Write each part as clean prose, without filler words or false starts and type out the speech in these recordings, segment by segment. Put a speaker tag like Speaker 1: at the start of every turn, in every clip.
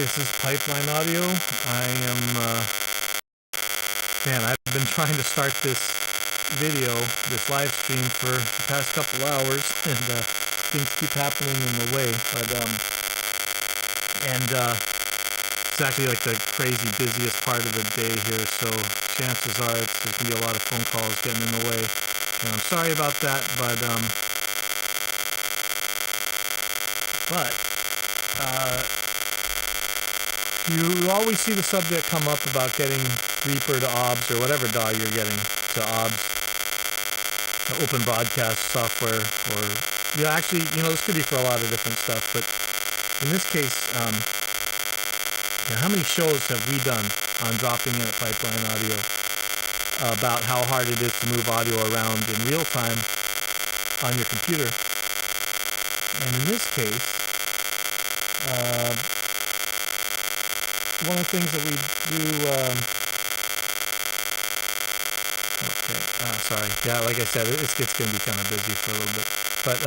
Speaker 1: This is Pipeline Audio. I am, man, I've been trying to start this video, this live stream for the past couple hours, and things keep happening in the way. But it's actually like the crazy busiest part of the day here, so chances are there's gonna be a lot of phone calls getting in the way. And I'm sorry about that, but you always see the subject come up about getting Reaper to OBS, or whatever DAW you're getting to OBS, open broadcast software, or actually, this could be for a lot of different stuff. But in this case, how many shows have we done on dropping in at Pipeline Audio about how hard it is to move audio around in real time on your computer? And in this case, one of the things that we do, like I said, it's going to be kind of busy for a little bit. But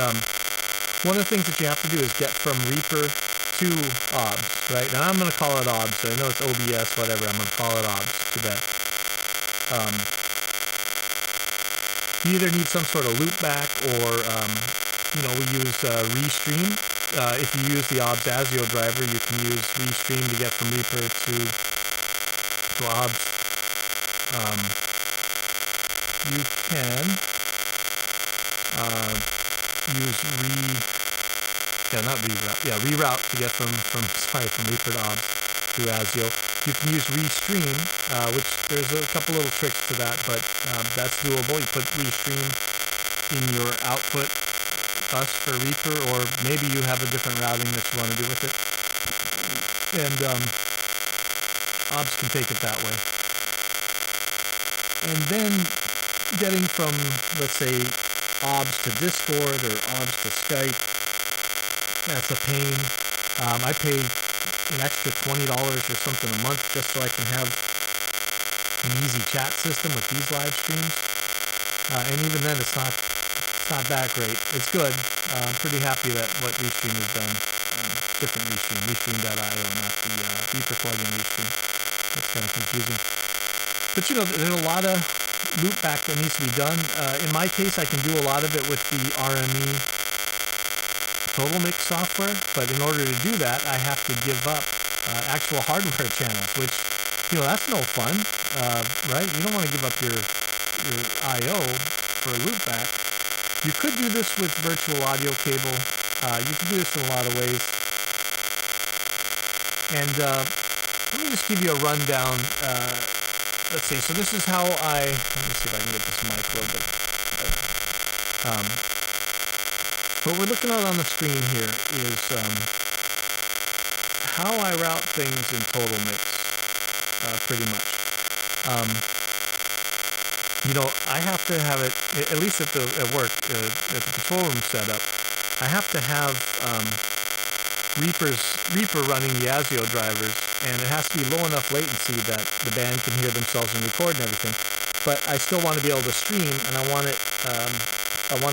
Speaker 1: one of the things that you have to do is get from Reaper to OBS, right? Now I'm going to call it OBS. I know it's OBS, whatever. I'm going to call it OBS. Too bad. You either need some sort of loopback, or we use Restream. If you use the OBS ASIO driver, you can use Restream to get from Reaper to OBS. You can use reroute to get from Reaper to OBS through ASIO. You can use Restream, which there's a couple little tricks to that, but that's doable. You put Restream in your output bus for Reaper, or maybe you have a different routing that you want to do with it, and OBS can take it that way. And then getting from, let's say, OBS to Discord or OBS to Skype, that's a pain. I pay an extra $20 or something a month just so I can have an easy chat system with these live streams, and even then it's not that great. It's good. I'm pretty happy that what Restream has done. Different Restream, Restream.io, not the Reaper plugin Restream. That's kind of confusing. But there's a lot of loopback that needs to be done. In my case, I can do a lot of it with the RME Total Mix software, but in order to do that, I have to give up actual hardware channels, which, that's no fun, right? You don't want to give up your I/O for a loopback. You could do this with virtual audio cable. You can do this in a lot of ways. And let me just give you a rundown. Let's see. So this is how let me see if I can get this mic a little bit better. What we're looking at on the screen here is how I route things in Total Mix, pretty much. I have to have it, at least at work, at the control room setup, I have to have Reaper running the ASIO drivers, and it has to be low enough latency that the band can hear themselves and record and everything. But I still want to be able to stream, and I want to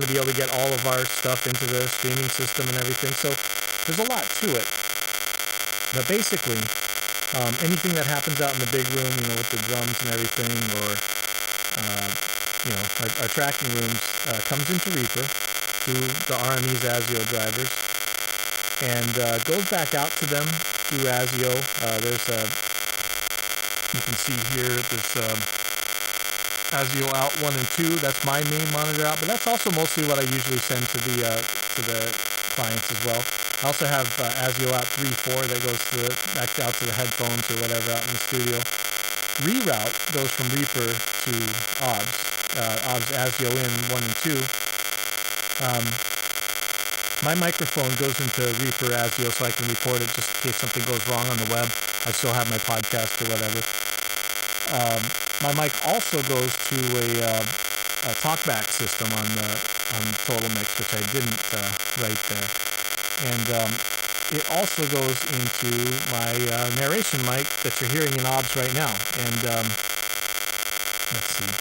Speaker 1: be able to get all of our stuff into the streaming system and everything. So there's a lot to it. But basically, anything that happens out in the big room, with the drums and everything, or our tracking rooms, comes into Reaper through the RME's ASIO drivers, and goes back out to them through ASIO. You can see here, this ASIO out 1 and 2. That's my main monitor out, but that's also mostly what I usually send to the clients as well. I also have ASIO out 3, 4 that goes back out to the headphones or whatever out in the studio. Reroute goes from Reaper to OBS. OBS ASIO in 1 and 2. My microphone goes into Reaper ASIO so I can record it just in case something goes wrong on the web. I still have my podcast or whatever. My mic also goes to a talkback system on Total Mix, which I didn't write there. And it also goes into my narration mic that you're hearing in OBS right now. And let's see.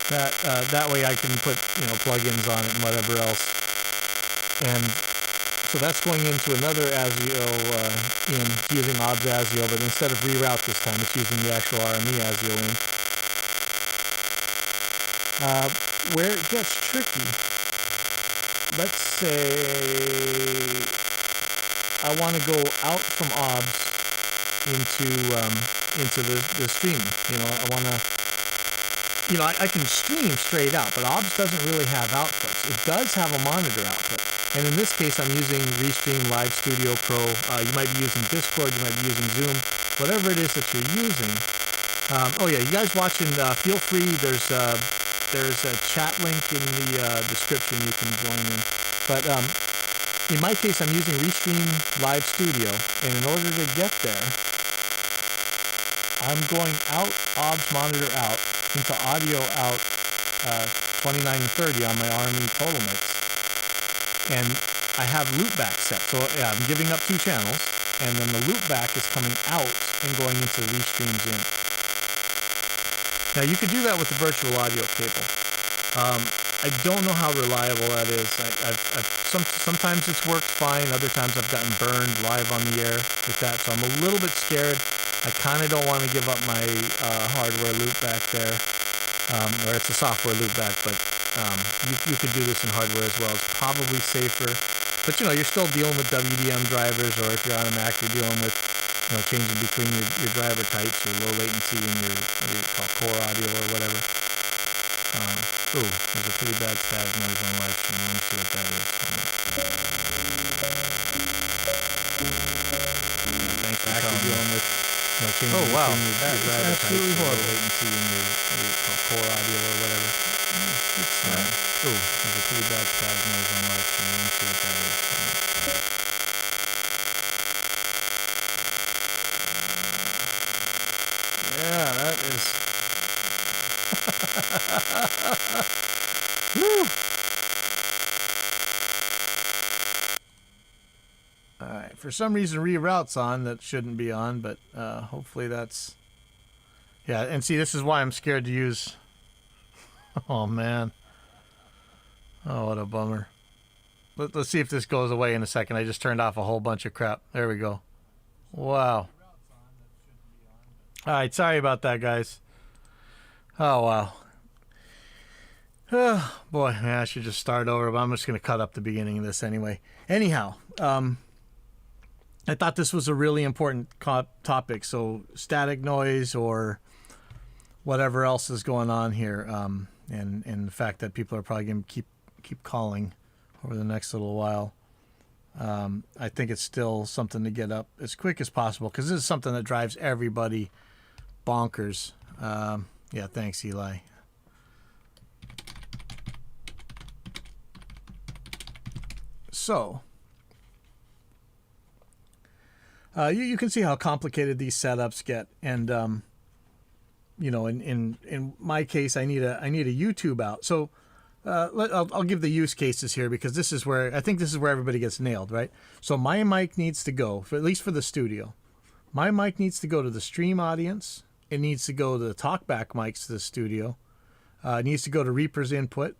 Speaker 1: That way I can put plugins on it and whatever else. And So that's going into another ASIO in using OBS ASIO, but instead of reroute this time, it's using the actual RME ASIO in. Where it gets tricky, let's say I want to go out from OBS into the streaming. You know, I want to, you know, I can stream straight out, but OBS doesn't really have outputs. It does have a monitor output. And in this case, I'm using Restream Live Studio Pro. You might be using Discord, you might be using Zoom, whatever it is that you're using. Oh yeah, you guys watching, feel free. There's a chat link in the description you can join in. But in my case, I'm using Restream Live Studio, and in order to get there, I'm going out, OBS monitor out, into audio out 29 and 30 on my RME Total Mix. And I have loopback set. So yeah, I'm giving up 2 channels, and then the loopback is coming out and going into the Restreams in. Now you could do that with the virtual audio cable. I don't know how reliable that is. Sometimes it's worked fine. Other times I've gotten burned live on the air with that. So I'm a little bit scared. I kind of don't want to give up my hardware loopback there, or it's a software loopback, but you could do this in hardware as well. It's probably safer. But you know, you're still dealing with WDM drivers, or if you're on a Mac, you're dealing with, you know, changing between your driver types, your low latency and your what do you call core audio or whatever. Ooh, there's a pretty bad static noise on live stream. Let me see what that is. Thanks for dealing with, you know, changing between your driver types, your low latency and your what do you call core audio or whatever. Ooh, there's a pretty bad static noise on live stream. Let me see what that is. Yeah, that is. Woo! Alright, for some reason reroute's on that shouldn't be on, but hopefully that's... Yeah, and see, this is why I'm scared to use... Oh, man. Oh, what a bummer. Let's see if this goes away in a second. I just turned off a whole bunch of crap. There we go. Wow. Alright, sorry about that, guys. Oh, wow. Oh, boy, man, I should just start over, but I'm just going to cut up the beginning of this anyway. Anyhow, I thought this was a really important topic, so static noise or whatever else is going on here, and the fact that people are probably going to keep calling over the next little while. I think it's still something to get up as quick as possible, because this is something that drives everybody bonkers. Yeah, thanks, Eli. So, you can see how complicated these setups get, and you know, in my case, I need a YouTube out. So, I'll give the use cases here, because this is where I think this is where everybody gets nailed, right? So my mic needs to go, at least for the studio. My mic needs to go to the stream audience. It needs to go to the talkback mics to the studio. It needs to go to Reaper's input.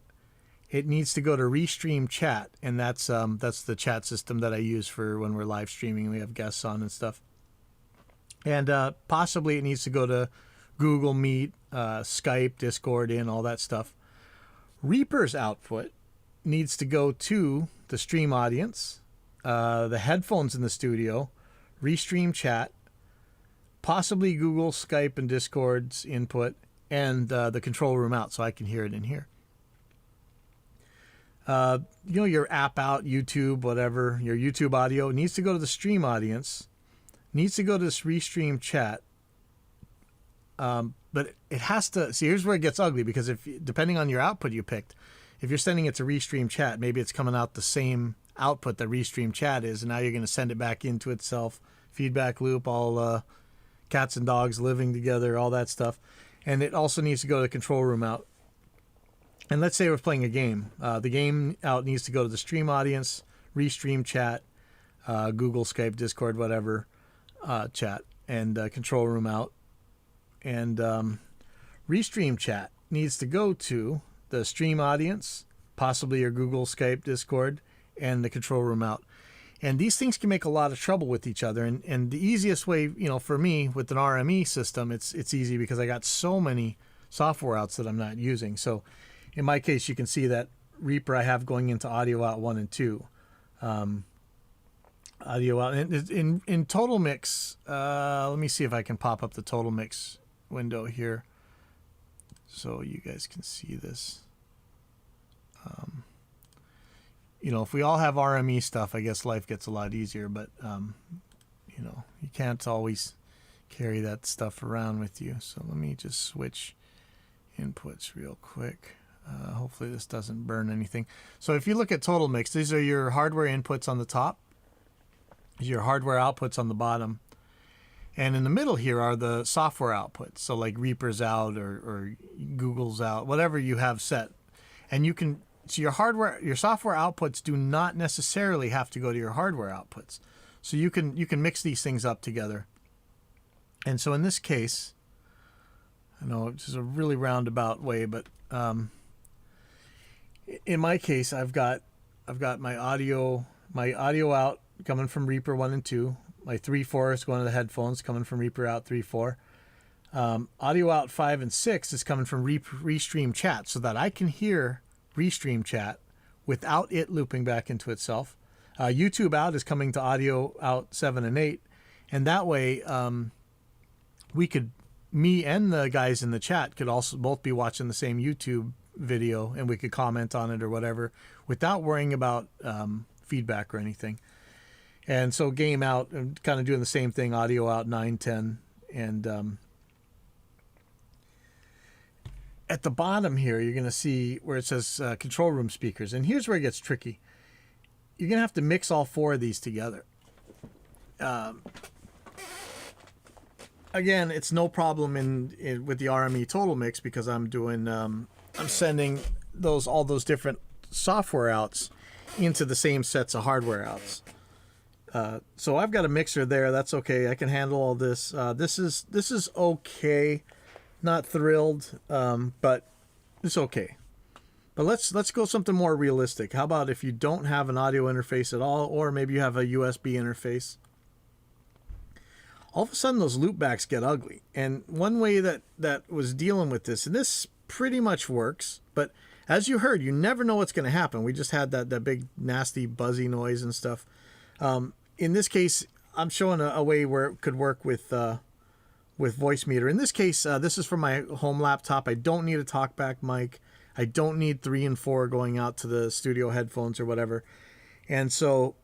Speaker 1: It needs to go to Restream chat, and that's the chat system that I use for when we're live streaming. We have guests on and stuff. And possibly it needs to go to Google Meet, Skype, Discord, in all that stuff. Reaper's output needs to go to the stream audience, the headphones in the studio, Restream chat, possibly Google, Skype, and Discord's input, and the control room out, so I can hear it in here. You know, your app out, YouTube, whatever, your YouTube audio needs to go to the stream audience, needs to go to this Restream chat. But it has to, see, here's where it gets ugly, because if, depending on your output you picked, if you're sending it to Restream chat, maybe it's coming out the same output that Restream chat is, and now you're going to send it back into itself, feedback loop, all cats and dogs living together, all that stuff. And it also needs to go to the control room out. And let's say we're playing a game. The game out needs to go to the stream audience, Restream chat, Google, Skype, Discord, whatever, chat, and control room out. And Restream chat needs to go to the stream audience, possibly your Google, Skype, Discord, and the control room out. And these things can make a lot of trouble with each other. And the easiest way, you know, for me with an RME system, it's easy because I got so many software outs that I'm not using. So in my case, you can see that Reaper I have going into audio out 1 and 2. Audio out in total mix. Let me see if I can pop up the total mix window here so you guys can see this. You know, if we all have RME stuff, I guess life gets a lot easier, but you know, you can't always carry that stuff around with you. So let me just switch inputs real quick. Hopefully this doesn't burn anything. So if you look at total mix, these are your hardware inputs on the top, your hardware outputs on the bottom, and in the middle here are the software outputs. So like Reaper's out or Google's out, whatever you have set. And you can, so your software outputs do not necessarily have to go to your hardware outputs. So you can mix these things up together. And so in this case, I know it's a really roundabout way, but in my case, I've got my audio out coming from Reaper 1 and 2. My 3.4 is going to the headphones coming from Reaper out 3.4. Audio out 5 and 6 is coming from Restream Chat, so that I can hear Restream Chat without it looping back into itself. YouTube out is coming to audio out 7 and 8, and that way me and the guys in the chat could also both be watching the same YouTube video, and we could comment on it or whatever without worrying about feedback or anything. And so game out, I'm kind of doing the same thing, audio out 9, 10, and at the bottom here, you're going to see where it says control room speakers. And here's where it gets tricky. You're going to have to mix all 4 of these together. Again, it's no problem with the RME total mix because I'm doing, I'm sending all those different software outs into the same sets of hardware outs. So I've got a mixer there. That's okay. I can handle all this. This is okay. Not thrilled, but it's okay. But let's go something more realistic. How about if you don't have an audio interface at all, or maybe you have a USB interface? All of a sudden those loopbacks get ugly. And one way that was dealing with this, and this pretty much works, but as you heard, you never know what's going to happen. We just had that big nasty buzzy noise and stuff. In this case, I'm showing a way where it could work with voice meter. In this case, this is from my home laptop. I don't need a talkback mic. I don't need 3 and 4 going out to the studio headphones or whatever. And so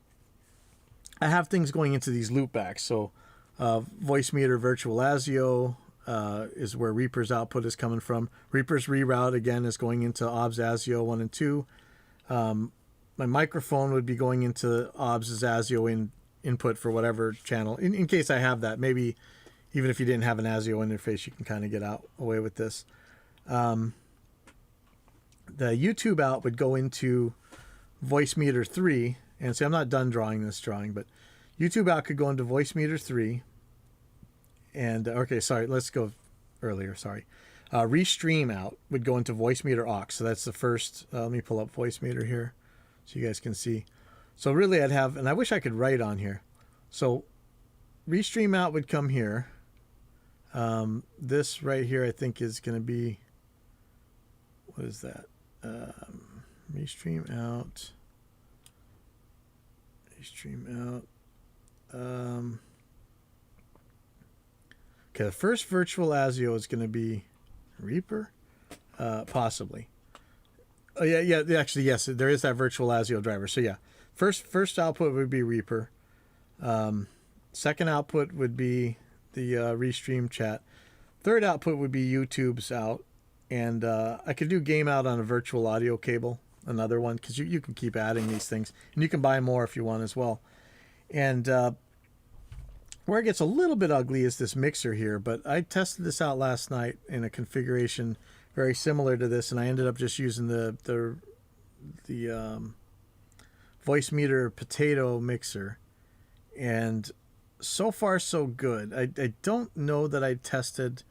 Speaker 1: I have things going into these loopbacks. So voice meter virtual ASIO is where Reaper's output is coming from. Reaper's reroute, again, is going into OBS ASIO 1 and 2. My microphone would be going into OBS's ASIO input for whatever channel, in case I have that. Maybe even if you didn't have an ASIO interface, you can kind of get away with this. The YouTube out would go into voice meter 3. And see, I'm not done drawing this drawing, but YouTube out could go into voice meter 3. And, okay, sorry, let's go earlier, sorry. Restream out would go into voice meter aux. So that's the first, let me pull up voice meter here so you guys can see. So really I'd have, and I wish I could write on here. So Restream out would come here. This right here I think is going to be, what is that? Restream out. Restream out. Okay, the first virtual ASIO is going to be Reaper, possibly. Oh yeah, actually yes, there is that virtual ASIO driver. So yeah, first output would be Reaper. Second output would be the Restream Chat. Third output would be YouTube's out, and I could do game out on a virtual audio cable, another one, because you can keep adding these things, and you can buy more if you want as well. And where it gets a little bit ugly is this mixer here, but I tested this out last night in a configuration very similar to this, and I ended up just using the voice meter potato mixer, and so far so good. I don't know that I tested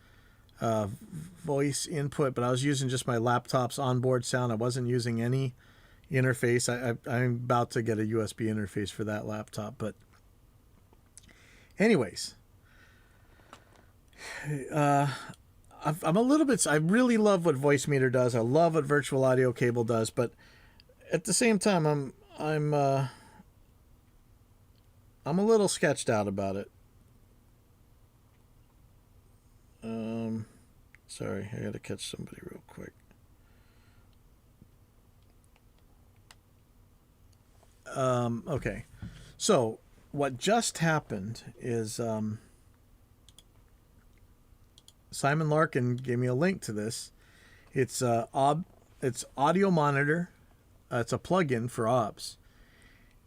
Speaker 1: voice input, but I was using just my laptop's onboard sound. I wasn't using any interface. I'm about to get a USB interface for that laptop, but anyways, I'm a little bit. I really love what Voicemeeter does. I love what Virtual Audio Cable does, but at the same time, I'm a little sketched out about it. Sorry, I gotta catch somebody real quick. Okay, so what just happened is Simon Larkin gave me a link to this. It's it's Audio Monitor. It's a plugin for OBS,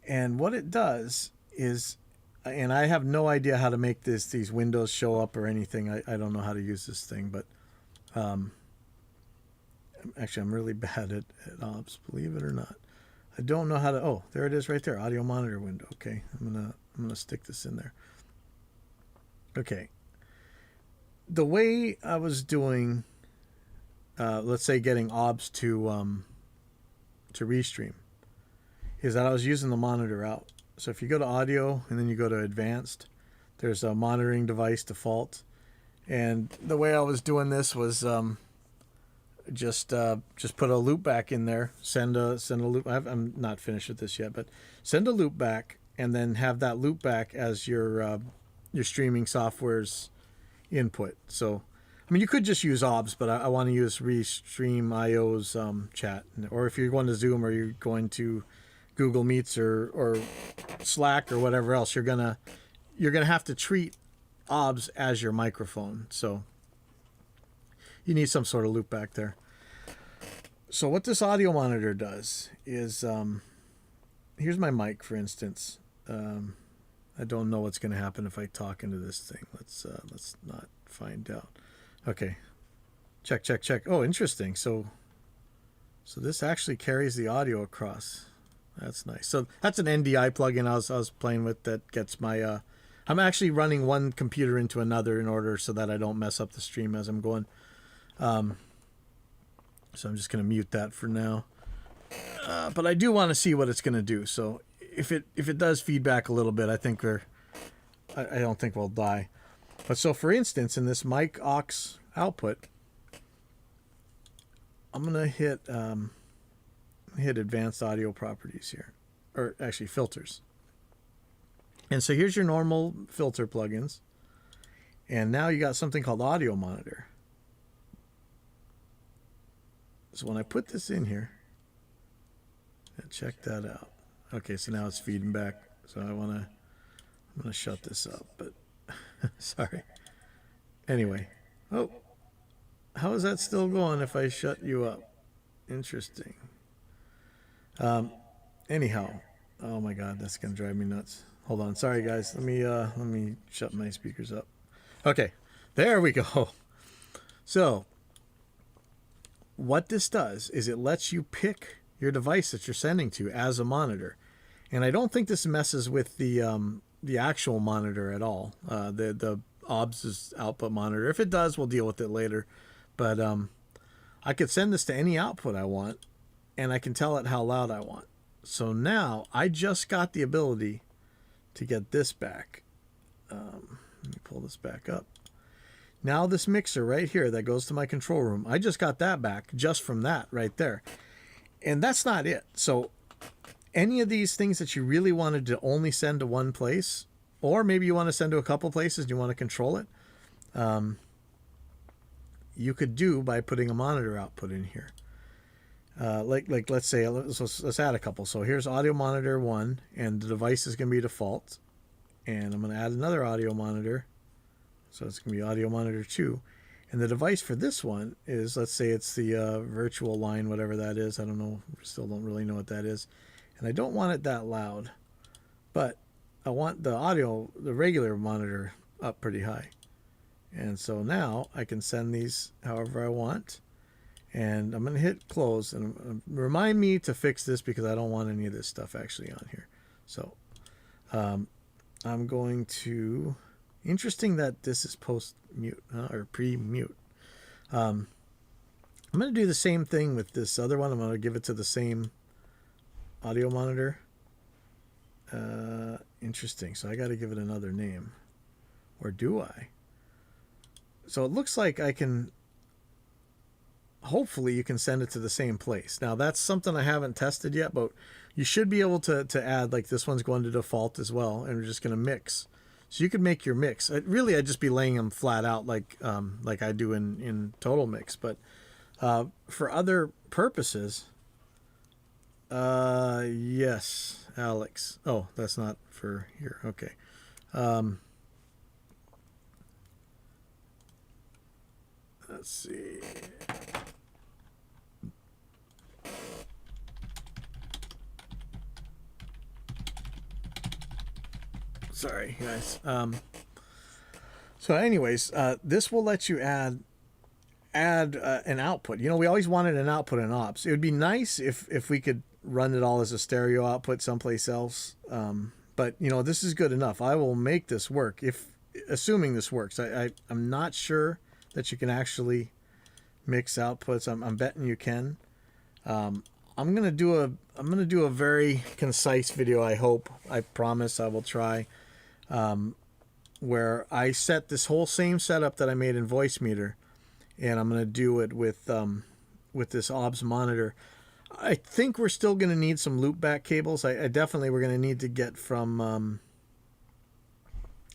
Speaker 1: and what it does is, and I have no idea how to make these windows show up or anything. I don't know how to use this thing, but actually I'm really bad at OBS, believe it or not. I don't know how to. Oh, there it is right there. Audio monitor window. Okay, I'm gonna stick this in there. Okay. The way I was doing, let's say getting OBS to restream, is that I was using the monitor out. So if you go to audio and then you go to advanced, there's a monitoring device default, and the way I was doing this was just put a loop back in there, send a loop. I'm not finished with this yet, but send a loop back, and then have that loop back as your streaming software's input. So, I mean, you could just use OBS, but I want to use Restream IO's chat, or if you're going to Zoom or you're going to Google Meets or Slack or whatever else, you're gonna have to treat OBS as your microphone. So you need some sort of loop back there. So what this audio monitor does is, here's my mic, for instance. I don't know what's going to happen if I talk into this thing. Let's not find out. Okay, check. Oh, interesting. So this actually carries the audio across. That's nice. So that's an NDI plugin I was playing with that gets my. I'm actually running one computer into another in order so that I don't mess up the stream as I'm going. So I'm just going to mute that for now. But I do want to see what it's going to do. So if it does feedback a little bit, I think I don't think we'll die. But so for instance, in this mic aux output, I'm going to hit advanced audio properties here, or actually filters. And so here's your normal filter plugins. And now you got something called Audio Monitor. So when I put this in here, check that out. Okay, so now it's feeding back. So I'm gonna shut this up, but sorry. Anyway, oh, how is that still going if I shut you up? Interesting. Anyhow, oh my God, that's gonna drive me nuts. Hold on, sorry guys. Let me shut my speakers up. Okay, there we go. So what this does is it lets you pick your device that you're sending to as a monitor, and I don't think this messes with the actual monitor at all. The OBS output monitor. If it does, we'll deal with it later. But I could send this to any output I want, and I can tell it how loud I want. So now I just got the ability to get this back. Let me pull this back up. Now this mixer right here that goes to my control room, I just got that back just from that right there. And that's not it. So any of these things that you really wanted to only send to one place, or maybe you want to send to a couple places and you want to control it, you could do by putting a monitor output in here. Like let's say, let's add a couple. So here's audio monitor 1, and the device is going to be default. And I'm going to add another audio monitor. So it's going to be audio monitor 2. And the device for this one is, let's say it's the virtual line, whatever that is. I don't know. Still don't really know what that is. And I don't want it that loud. But I want the regular monitor up pretty high. And so now I can send these however I want. And I'm going to hit close. And remind me to fix this because I don't want any of this stuff actually on here. So I'm going to... Interesting that this is post-mute or pre-mute. I'm going to do the same thing with this other one. I'm going to give it to the same audio monitor. Interesting. So I got to give it another name. Or do I? So it looks like I can... Hopefully you can send it to the same place. Now that's something I haven't tested yet, but you should be able to add, like this one's going to default as well, and we're just going to mix. So you could make your mix. Really, I'd just be laying them flat out like I do in Total Mix. But for other purposes, yes, Alex. Oh, that's not for here. Okay. Let's see. Sorry, guys. So anyways, this will let you add an output. You know, we always wanted an output in OBS. It would be nice if we could run it all as a stereo output someplace else. But you know, this is good enough. I will make this work assuming this works. I'm not sure that you can actually mix outputs. I'm betting you can. I'm gonna do a very concise video. I hope. I promise. I will try. Where I set this whole same setup that I made in Voicemeeter, and I'm going to do it with this OBS monitor. I think we're still going to need some loopback cables. I definitely we're going to need to get from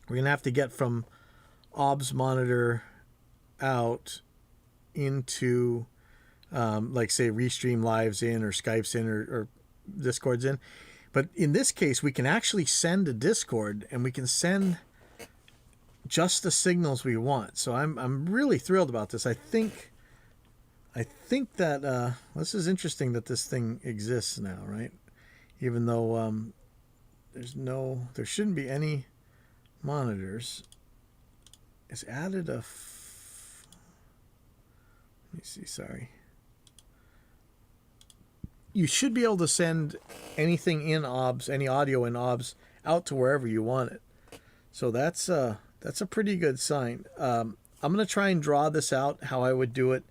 Speaker 1: we're going to have to get from OBS monitor out into like say Restream Live's in or Skype's in or Discord's in. But in this case, we can actually send a Discord, and we can send just the signals we want. So I'm really thrilled about this. I think that this is interesting that this thing exists now, right? Even though there shouldn't be any monitors. It's added a. Let me see. Sorry. You should be able to send anything in OBS, any audio in OBS, out to wherever you want it. So that's a pretty good sign. I'm going to try and draw this out how I would do it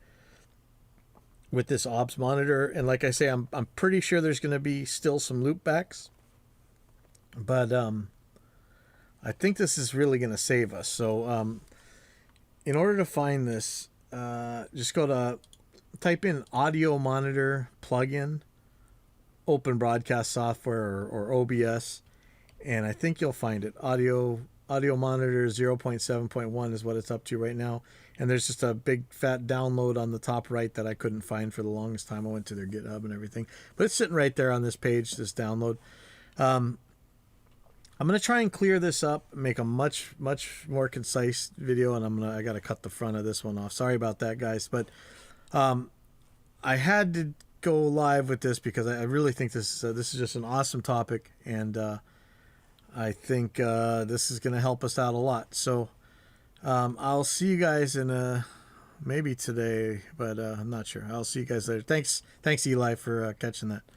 Speaker 1: with this OBS monitor. And like I say, I'm pretty sure there's going to be still some loopbacks. But I think this is really going to save us. So in order to find this, just go to type in audio monitor plugin, open broadcast software or OBS, and I think you'll find it. Audio monitor 0.7.1 is what it's up to right now, and there's just a big fat download on the top right that I couldn't find for the longest time. I went to their GitHub and everything, but it's sitting right there on this page, this download. I'm going to try and clear this up, make a much more concise video, and I got to cut the front of this one off. Sorry about that, guys, but I had to go live with this because I really think this is just an awesome topic, and I think this is going to help us out a lot. So I'll see you guys in maybe today, but I'm not sure. I'll see you guys later. Thanks Eli for catching that.